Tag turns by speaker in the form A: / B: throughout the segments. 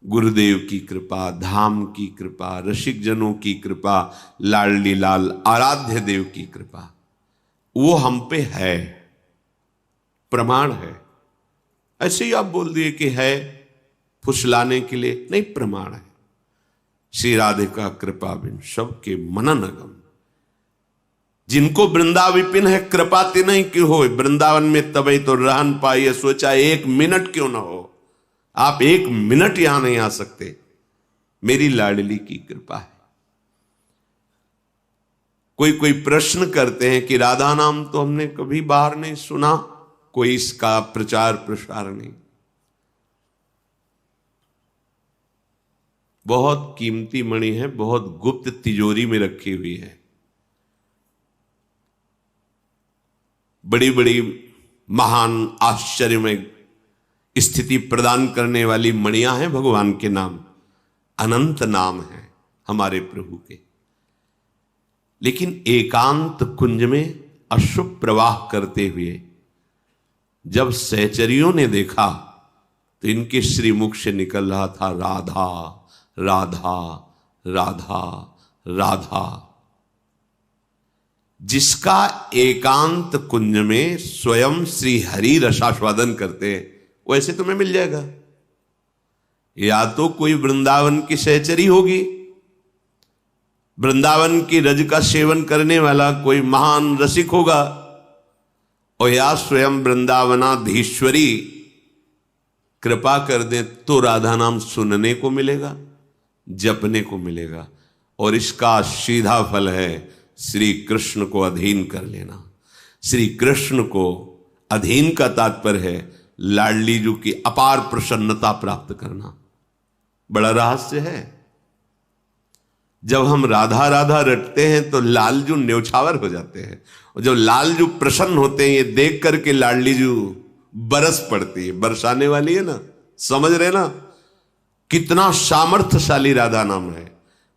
A: गुरुदेव की कृपा, धाम की कृपा, रसिक जनों की कृपा, लाडली लाल आराध्य देव की कृपा, वो हम पे है, प्रमाण है। ऐसे ही आप बोल दिए कि है फुसलाने के लिए, नहीं, प्रमाण है। श्री राधिका कृपा बिन सबके मनन अगम, जिनको वृंदा विपिन है कृपा ते नहीं क्यों हो, वृंदावन में तबे तो रहन पाइए, सोचा 1 मिनट क्यों ना हो, आप 1 मिनट यहां नहीं आ सकते, मेरी लाडली की कृपा है। कोई प्रश्न करते हैं कि राधा नाम तो हमने कभी बाहर नहीं सुना, कोई इसका प्रचार प्रसार नहीं। बहुत कीमती मणि है, बहुत गुप्त तिजोरी में रखी हुई है। बड़ी बड़ी महान आश्चर्य में स्थिति प्रदान करने वाली मणियां हैं भगवान के नाम, अनंत नाम है हमारे प्रभु के। लेकिन एकांत कुंज में अशुभ प्रवाह करते हुए जब सहचरियों ने देखा तो इनके श्रीमुख से निकल रहा था राधा राधा राधा राधा। जिसका एकांत कुंज में स्वयं श्री हरि रसास्वादन करते हैं, वैसे तुम्हें मिल जाएगा। या तो कोई वृंदावन की सहचरी होगी, वृंदावन की रज का सेवन करने वाला कोई महान रसिक होगा, और या स्वयं वृंदावनाधीश्वरी कृपा कर दे तो राधा नाम सुनने को मिलेगा, जपने को मिलेगा। और इसका सीधा फल है श्री कृष्ण को अधीन कर लेना। श्री कृष्ण को अधीन का तात्पर्य है लाडली जू की अपार प्रसन्नता प्राप्त करना। बड़ा रहस्य है। जब हम राधा राधा रटते हैं तो लालजू न्यौछावर हो जाते हैं, और जब लालजू प्रसन्न होते हैं, ये देख करके लाडली जू बरस पड़ती है, बरसाने वाली है ना, समझ रहे ना कितना सामर्थ्यशाली राधा नाम है।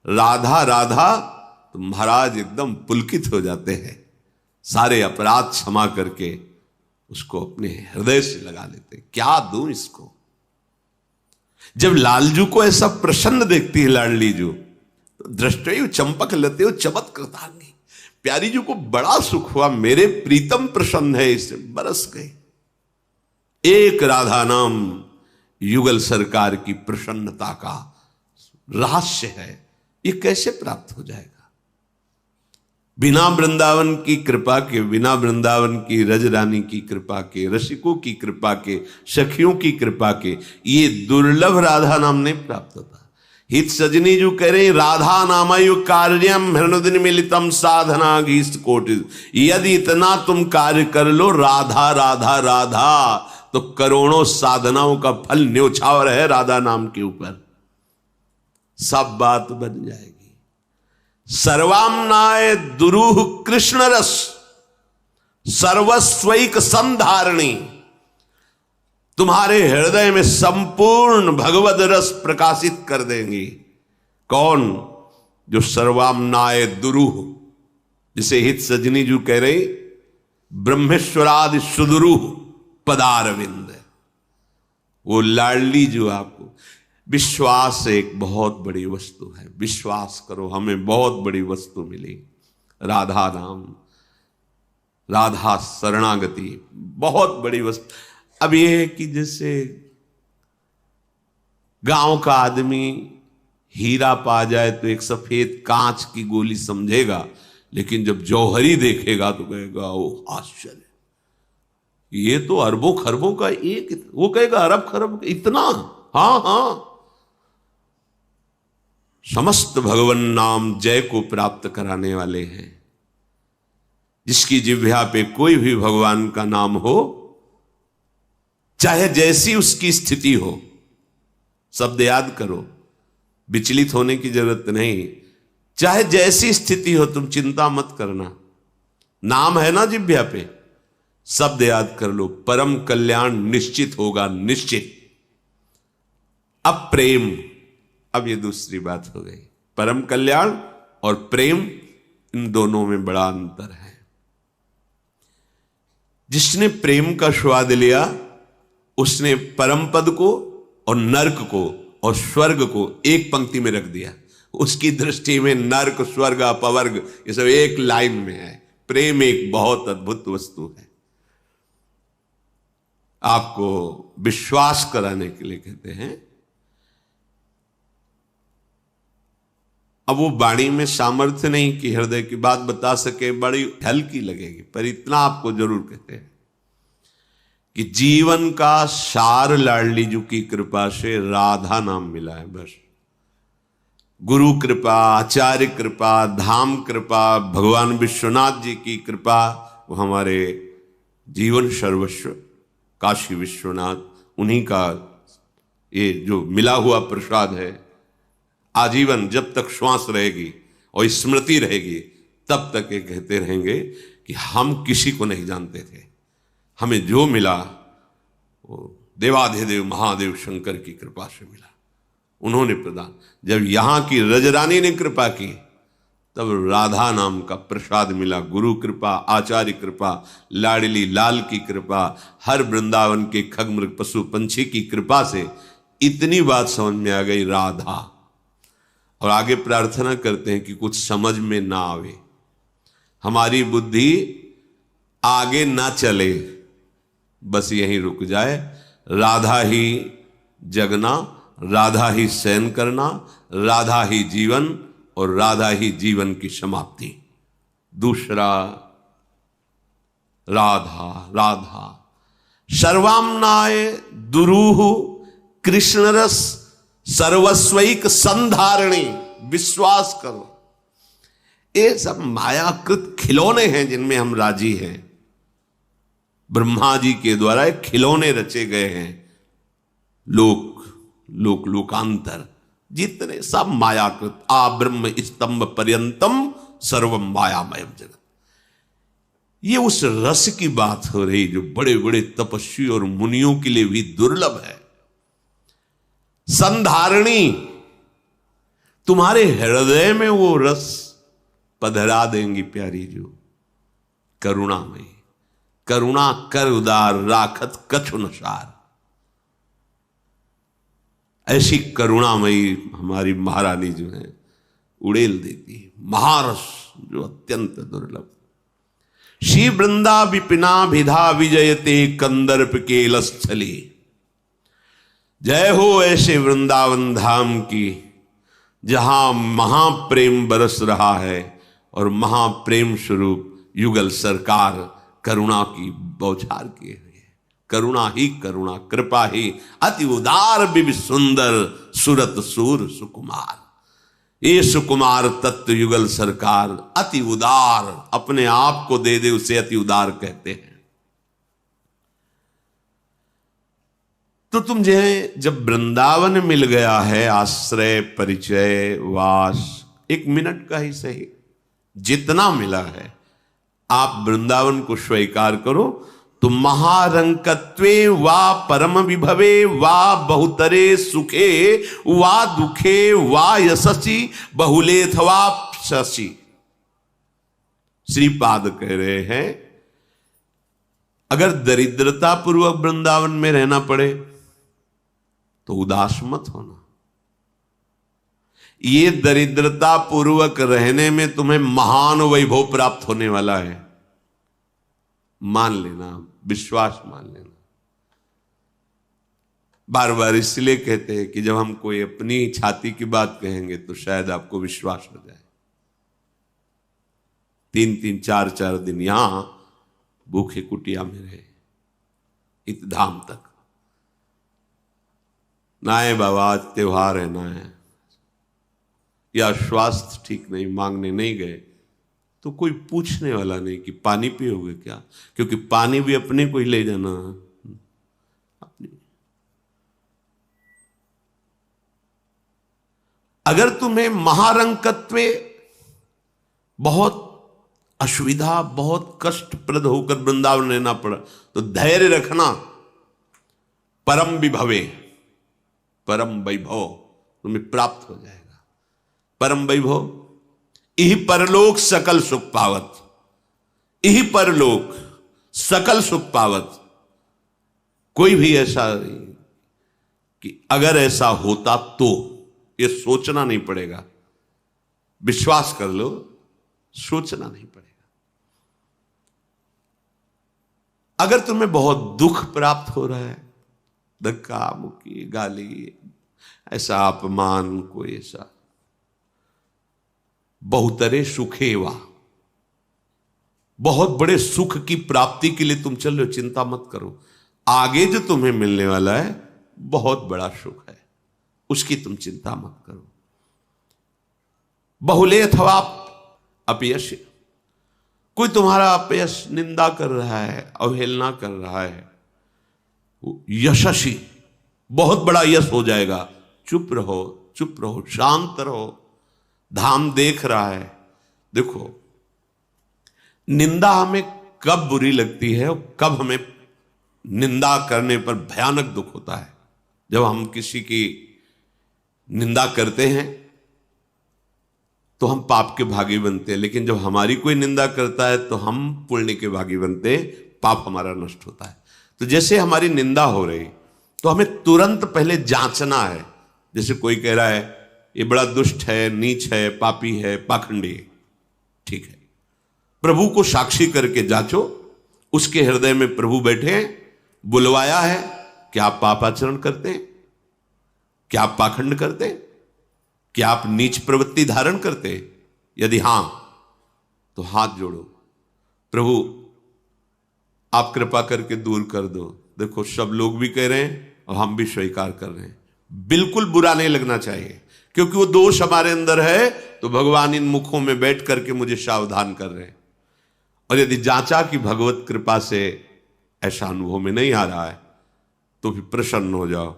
A: राधा राधा तो महाराज एकदम पुलकित हो जाते हैं, सारे अपराध क्षमा करके उसको अपने हृदय से लगा लेते हैं। क्या दूं इसको। जब लालजू को ऐसा प्रसन्न देखती है लाडली जू, तो दृष्टि चंपक लेते हो चमत कृतांगी, प्यारी जी को बड़ा सुख हुआ, मेरे प्रीतम प्रसन्न है, इससे बरस गए। एक राधा नाम युगल सरकार की प्रसन्नता का रहस्य है। ये कैसे प्राप्त हो जाएगा? बिना वृंदावन की कृपा के, बिना वृंदावन की रजरानी की कृपा के, रसिकों की कृपा के, सखियों की कृपा के, ये दुर्लभ राधा नाम नहीं प्राप्त होता। हित सजनी जो कह रहे राधा नामयु कार्यम हृदय मिलितम साधना घीष्ट कोटि, यदि इतना तुम कार्य कर लो राधा राधा राधा, तो करोड़ों साधनाओं का फल न्योछावर है राधा नाम के ऊपर, सब बात बन जाएगी। सर्वाम्नाय दुरूह कृष्ण रस सर्वस्वैक संधारणी, तुम्हारे हृदय में संपूर्ण भगवद रस प्रकाशित कर देंगी। कौन? जो सर्वाम्नाय दुरूह, जिसे हित सजनी जी कह रहे ब्रह्मेश्वरादि सुदुरूह पदारविंद, वो लाडली जो आपको, विश्वास एक बहुत बड़ी वस्तु है। विश्वास करो, हमें बहुत बड़ी वस्तु मिली, राधा नाम, राधा शरणागति, बहुत बड़ी वस्तु। अब यह है कि जैसे गांव का आदमी हीरा पा जाए तो एक सफेद कांच की गोली समझेगा, लेकिन जब जौहरी देखेगा तो कहेगा ओ आश्चर्य, ये तो अरबों खरबों का एक, वो कहेगा अरब खरब इतना। हाँ हाँ, समस्त भगवन नाम जय को प्राप्त कराने वाले हैं। जिसकी जिह्वा पे कोई भी भगवान का नाम हो, चाहे जैसी उसकी स्थिति हो, शब्द याद करो, विचलित होने की जरूरत नहीं। चाहे जैसी स्थिति हो, तुम चिंता मत करना, नाम है ना जिह्वा पे, शब्द याद कर लो, परम कल्याण निश्चित होगा, निश्चित। अब प्रेम, अब ये दूसरी बात हो गई। परम कल्याण और प्रेम, इन दोनों में बड़ा अंतर है। जिसने प्रेम का स्वाद लिया उसने परम पद को और नरक को और स्वर्ग को एक पंक्ति में रख दिया। उसकी दृष्टि में नर्क, स्वर्ग, अपवर्ग ये सब एक लाइन में है। प्रेम एक बहुत अद्भुत वस्तु है। आपको विश्वास कराने के लिए कहते हैं। अब वो वाणी में सामर्थ्य नहीं कि हृदय की बात बता सके, बड़ी हल्की लगेगी, पर इतना आपको जरूर कहते हैं कि जीवन का सार लाडली जी की कृपा से राधा नाम मिला है। बस गुरु कृपा, आचार्य कृपा, धाम कृपा, भगवान विश्वनाथ जी की कृपा, वो हमारे जीवन सर्वस्व काशी विश्वनाथ, उन्हीं का ये जो मिला हुआ प्रसाद है। आजीवन जब तक श्वास रहेगी और स्मृति रहेगी तब तक ये कहते रहेंगे कि हम किसी को नहीं जानते थे, हमें जो मिला वो देवाधिदेव महादेव शंकर की कृपा से मिला, उन्होंने प्रदान। जब यहां की रजरानी ने कृपा की तब राधा नाम का प्रसाद मिला। गुरु कृपा, आचार्य कृपा, लाडली लाल की कृपा, हर वृंदावन के खगमृग पशु पंछी की कृपा से इतनी बात समझ में आ गई राधा। और आगे प्रार्थना करते हैं कि कुछ समझ में ना आवे, हमारी बुद्धि आगे ना चले, बस यहीं रुक जाए। राधा ही जगना, राधा ही शयन करना, राधा ही जीवन और राधा ही जीवन की समाप्ति। दूसरा राधा राधा सर्वाम्नाय दुरूह कृष्ण रस सर्वस्वैक संधारणी। विश्वास करो, ये सब मायाकृत खिलौने हैं जिनमें हम राजी हैं। ब्रह्मा जी के द्वारा खिलौने रचे गए हैं। लोक लोक लोकांतर जितने सब मायाकृत, आ ब्रह्म स्तंभ पर्यंतम सर्वम मायामय जगत। ये उस रस की बात हो रही जो बड़े बड़े तपस्वी और मुनियों के लिए भी दुर्लभ है। संधारणी, तुम्हारे हृदय में वो रस पधरा देंगी प्यारी जो करुणामयी। करुणा कर उदार राखत कछु न सार। ऐसी करुणामयी हमारी महारानी जो है उड़ेल देती है। महारस जो अत्यंत दुर्लभ। श्री वृंदा विपिना विधा विजयते कंदर्प केलस्थली। जय हो ऐसे वृंदावन धाम की जहां महाप्रेम बरस रहा है और महाप्रेम स्वरूप युगल सरकार करुणा की बौछार किए हुए। करुणा ही करुणा, कृपा ही अति उदार बिब सुंदर सुरत सूर सुकुमार। ये सुकुमार तत्व युगल सरकार अति उदार, अपने आप को दे दे उसे अति उदार कहते हैं। तो तुझे जब वृंदावन मिल गया है, आश्रय परिचय वास, एक मिनट का ही सही, जितना मिला है आप वृंदावन को स्वीकार करो तो महारंकत्वे वा परम विभवे वा बहुतरे सुखे वा दुखे वा यशसी बहुलेथवा शशि। श्रीपाद कह रहे हैं अगर दरिद्रता पूर्वक वृंदावन में रहना पड़े तो उदास मत होना। ये दरिद्रता पूर्वक रहने में तुम्हें महान वैभव प्राप्त होने वाला है, मान लेना, विश्वास मान लेना। बार बार इसलिए कहते हैं कि जब हम कोई अपनी छाती की बात कहेंगे तो शायद आपको विश्वास हो जाए। 3-3 4-4 दिन यहां भूखे कुटिया में रहे, इत धाम तक ना है बाबा, आज त्योहार है ना है, या स्वास्थ्य ठीक नहीं, मांगने नहीं गए तो कोई पूछने वाला नहीं कि पानी पियोगे क्या, क्योंकि पानी भी अपने को ही ले जाना अपने। अगर तुम्हें महारंकत्वे बहुत असुविधा, बहुत कष्टप्रद होकर वृंदावन रहना पड़ा तो धैर्य रखना। परम विभवे, परम वैभव तुम्हें प्राप्त हो जाएगा। परम वैभव, यही परलोक सकल सुख पावत, यही परलोक सकल सुख पावत। कोई भी ऐसा नहीं कि अगर ऐसा होता तो, ये सोचना नहीं पड़ेगा, विश्वास कर लो, सोचना नहीं पड़ेगा। अगर तुम्हें बहुत दुख प्राप्त हो रहा है, धक्का मुक्की, गाली, ऐसा अपमान, कोई ऐसा, बहुतरे सुखेवा, बहुत बड़े सुख की प्राप्ति के लिए तुम चल रहे हो, चिंता मत करो। आगे जो तुम्हें मिलने वाला है बहुत बड़ा सुख है, उसकी तुम चिंता मत करो। बहुले अथवा अपयश, कोई तुम्हारा अपयश, निंदा कर रहा है, अवहेलना कर रहा है, यशस्वी, बहुत बड़ा यश हो जाएगा, चुप रहो, चुप रहो, शांत रहो, धाम देख रहा है। देखो, निंदा हमें कब बुरी लगती है और कब हमें निंदा करने पर भयानक दुख होता है। जब हम किसी की निंदा करते हैं तो हम पाप के भागी बनते हैं, लेकिन जब हमारी कोई निंदा करता है तो हम पुण्य के भागी बनते हैं, पाप हमारा नष्ट होता है। तो जैसे हमारी निंदा हो रही तो हमें तुरंत पहले जांचना है। जैसे कोई कह रहा है ये बड़ा दुष्ट है, नीच है, पापी है, पाखंडी है, ठीक है, प्रभु को साक्षी करके जांचो। उसके हृदय में प्रभु बैठे हैं, बुलवाया है, क्या आप पापाचरण करते हैं, क्या आप पाखंड करते हैं, क्या आप नीच प्रवृत्ति धारण करते हैं? यदि हां तो हाथ जोड़ो, प्रभु आप कृपा करके दूर कर दो। देखो, सब लोग भी कह रहे हैं और हम भी स्वीकार कर रहे हैं। बिल्कुल बुरा नहीं लगना चाहिए, क्योंकि वो दोष हमारे अंदर है तो भगवान इन मुखों में बैठ करके मुझे सावधान कर रहे हैं। और यदि जांचा कि भगवत कृपा से ऐसा अनुभव में नहीं आ रहा है तो फिर प्रसन्न हो जाओ,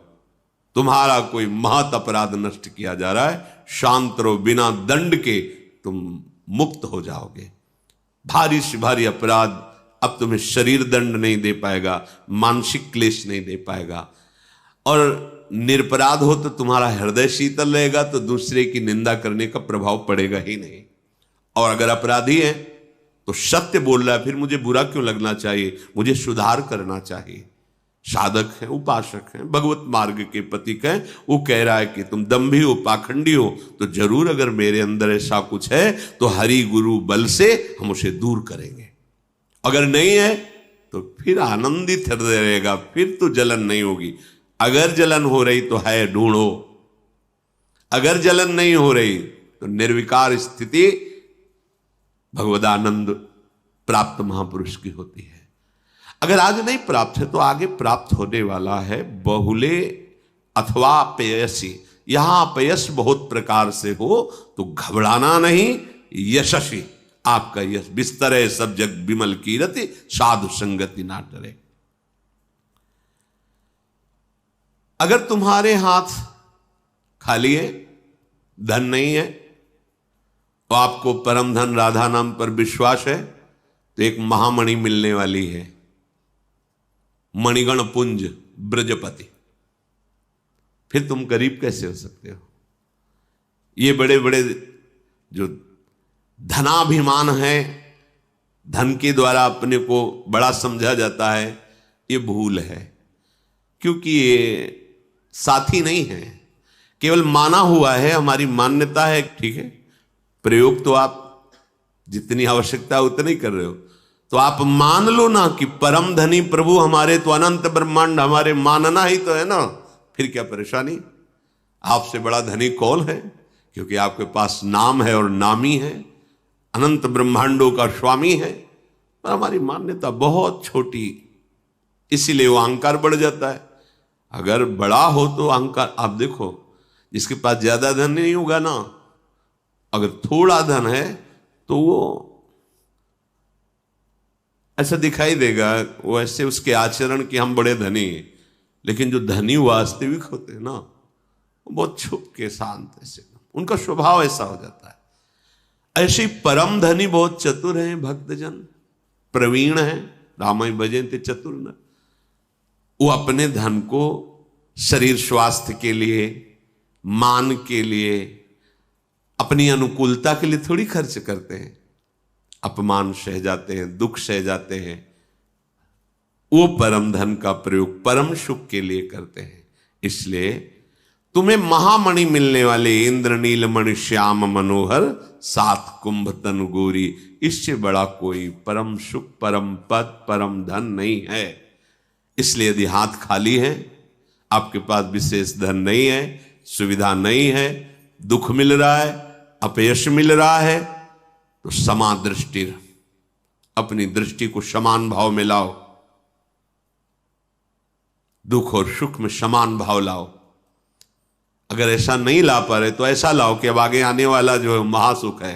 A: तुम्हारा कोई महत अपराध नष्ट किया जा रहा है, शांत रहो, बिना दंड के तुम मुक्त हो जाओगे। भारी से भारी अपराध अब तुम्हें शरीर दंड नहीं दे पाएगा, मानसिक क्लेश नहीं दे पाएगा। और निरपराध हो तो तुम्हारा हृदय शीतल रहेगा, तो दूसरे की निंदा करने का प्रभाव पड़ेगा ही नहीं। और अगर अपराधी है तो सत्य बोल रहा है, फिर मुझे बुरा क्यों लगना चाहिए, मुझे सुधार करना चाहिए। साधक है, उपासक है, भगवत मार्ग के प्रतीक है, वो कह रहा है कि तुम दंभी हो, पाखंडी हो, तो जरूर अगर मेरे अंदर ऐसा कुछ है तो हरि गुरु बल से हम उसे दूर करेंगे। अगर नहीं है तो फिर आनंदित हृदय रहेगा, फिर तो जलन नहीं होगी। अगर जलन हो रही तो है ढूंढो, अगर जलन नहीं हो रही तो निर्विकार स्थिति भगवदानंद प्राप्त महापुरुष की होती है। अगर आज नहीं प्राप्त है तो आगे प्राप्त होने वाला है। बहुले अथवा अपयसी, यहां अपयस बहुत प्रकार से हो तो घबराना नहीं, यशस्वी, आपका यश बिस्तर है, सब जग विमल कीरति, साधु संगति ना डरे। अगर तुम्हारे हाथ खाली है, धन नहीं है, तो आपको परम धन राधा नाम पर विश्वास है, तो एक महामणि मिलने वाली है, मणिगण पुंज ब्रजपति। फिर तुम गरीब कैसे हो सकते हो? ये बड़े बड़े जो धनाभिमान है, धन के द्वारा अपने को बड़ा समझा जाता है, ये भूल है। क्योंकि ये साथी नहीं है, केवल माना हुआ है, हमारी मान्यता है, ठीक है। प्रयोग तो आप जितनी आवश्यकता उतना ही कर रहे हो, तो आप मान लो ना कि परम धनी प्रभु हमारे, तो अनंत ब्रह्मांड हमारे, मानना ही तो है ना, फिर क्या परेशानी? आपसे बड़ा धनी कौन है? क्योंकि आपके पास नाम है और नामी है, अनंत ब्रह्मांडों का स्वामी है। पर हमारी मान्यता बहुत छोटी, इसीलिए वो अहंकार बढ़ जाता है। अगर बड़ा हो तो अहंकार, आप देखो जिसके पास ज्यादा धन नहीं होगा ना, अगर थोड़ा धन है तो वो ऐसा दिखाई देगा, वो ऐसे उसके आचरण कि हम बड़े धनी हैं। लेकिन जो धनी वास्तविक होते हैं ना, वो बहुत छुप के शांत, ऐसे उनका स्वभाव ऐसा हो जाता है। ऐसे परम धनी बहुत चतुर हैं, भक्तजन प्रवीण हैं, रामाय भजन्ते चतुर न। वो अपने धन को शरीर स्वास्थ्य के लिए, मान के लिए, अपनी अनुकूलता के लिए थोड़ी खर्च करते हैं। अपमान सह जाते हैं, दुख सह जाते हैं, वो परम धन का प्रयोग परम सुख के लिए करते हैं। इसलिए तुम्हें महामणि मिलने वाले, इंद्र नीलमणि श्याम मनोहर 7 कुंभ तनु गोरी, इससे बड़ा कोई परम सुख, परम पद, परम धन नहीं है। इसलिए यदि हाथ खाली है, आपके पास विशेष धन नहीं है, सुविधा नहीं है, दुख मिल रहा है, अपयश मिल रहा है, तो समा दृष्टि, अपनी दृष्टि को समान भाव में लाओ। दुख और सुख में समान भाव लाओ। अगर ऐसा नहीं ला पा रहे तो ऐसा लाओ कि अब आगे आने वाला जो है महासुख है,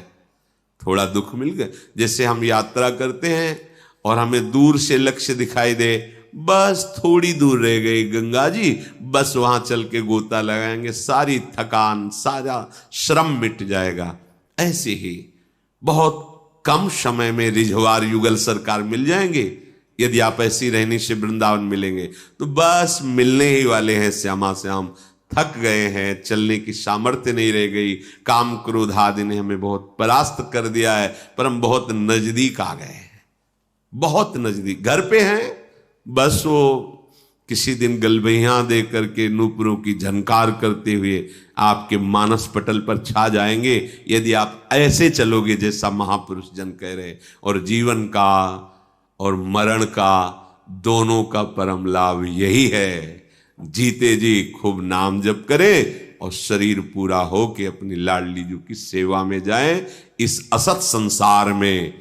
A: थोड़ा दुख मिल गया। जैसे हम यात्रा करते हैं और हमें दूर से लक्ष्य दिखाई दे, बस थोड़ी दूर रह गई गंगा जी, बस वहां चल के गोता लगाएंगे, सारी थकान, सारा श्रम मिट जाएगा। ऐसे ही बहुत कम समय में रिझवार युगल सरकार मिल जाएंगे। यदि आप ऐसी रहनी से वृंदावन मिलेंगे तो बस मिलने ही वाले हैं श्यामा श्याम। थक गए हैं, चलने की सामर्थ्य नहीं रह गई, काम क्रोध आदि ने हमें बहुत परास्त कर दिया है, पर हम बहुत नजदीक आ गए हैं, बहुत नजदीक, घर पे हैं। बस वो किसी दिन गलबैया दे करके नूपुरों की झनकार करते हुए आपके मानस पटल पर छा जाएंगे, यदि आप ऐसे चलोगे जैसा महापुरुष जन कह रहे। और जीवन का और मरण का दोनों का परम लाभ यही है, जीते जी खूब नाम जप करें और शरीर पूरा हो के अपनी लाडली जो की सेवा में जाएं। इस असत संसार में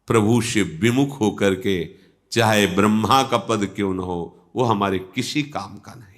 A: प्रभु से विमुख होकर के, चाहे ब्रह्मा का पद क्यों न हो, वो हमारे किसी काम का नहीं।